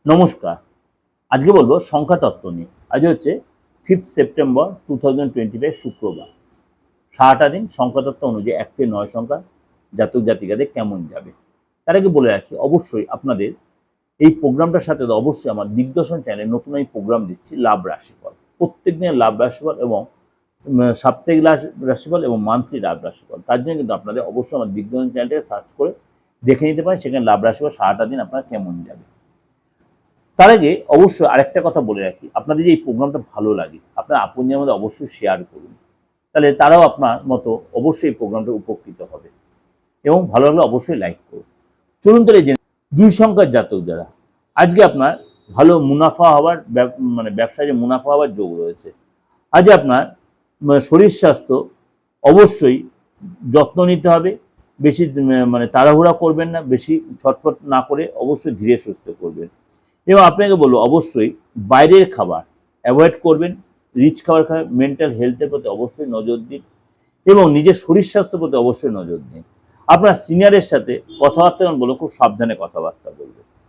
নমস্কার। আজকে বলবো সংখ্যা তত্ত্ব নিয়ে। আজ হচ্ছে 5th সেপ্টেম্বর 2025 শুক্রবার। সারাটা দিন সংখ্যা তত্ত্ব অনুযায়ী 1 থেকে 9 সংখ্যা জাতক জাতিকাদের কেমন যাবে। তার আগে বলে রাখি, অবশ্যই আপনাদের এই প্রোগ্রামটার সাথে অবশ্যই আমার দিগদর্শন চ্যানেলে নতুন এই প্রোগ্রাম দিচ্ছি, লাভ রাশিফল। প্রত্যেক দিনের লাভ রাশিফল এবং সাপ্তাহিক রাশিফল এবং মান্থলি লাভ রাশিফল। তার জন্য কিন্তু আপনাদের অবশ্যই আমার দিগদর্শন চ্যানেলটাকে সার্চ করে দেখে নিতে পারেন, সেখানে লাভ রাশিফল সারাটা দিন আপনার কেমন যাবে। তার আগে অবশ্যই আরেকটা কথা বলে রাখি, আপনাদের যে এই প্রোগ্রামটা ভালো লাগে আপনার আপনজনের মধ্যে অবশ্যই শেয়ার করুন, তাহলে তারাও আপনার মতো অবশ্যই এই প্রোগ্রামটা উপকৃত হবে এবং ভালো লাগলে অবশ্যই লাইক করুন। চলুন তাহলে জেনে 2 সংখ্যার জাতক যারা আজকে আপনার ভালো মুনাফা হওয়ার ব্যবসায় যে মুনাফা হওয়ার যোগ রয়েছে। আজ আপনার শরীর স্বাস্থ্য অবশ্যই যত্ন নিতে হবে, বেশি তাড়াহুড়া করবেন না, বেশি ছটফট না করে অবশ্যই ধীরে সুস্থে করবেন। এবং আপনাকে বলবো অবশ্যই বাইরের খাবার অ্যাভয়েড করবেন, রিচ খাবার খাবেন, মেন্টাল হেলথের প্রতি অবশ্যই নজর দিন এবং নিজের শরীর স্বাস্থ্যের প্রতি অবশ্যই নজর দিন। আপনার সিনিয়রের সাথে কথাবার্তা বলো খুব সাবধানে কথাবার্তা বলুন।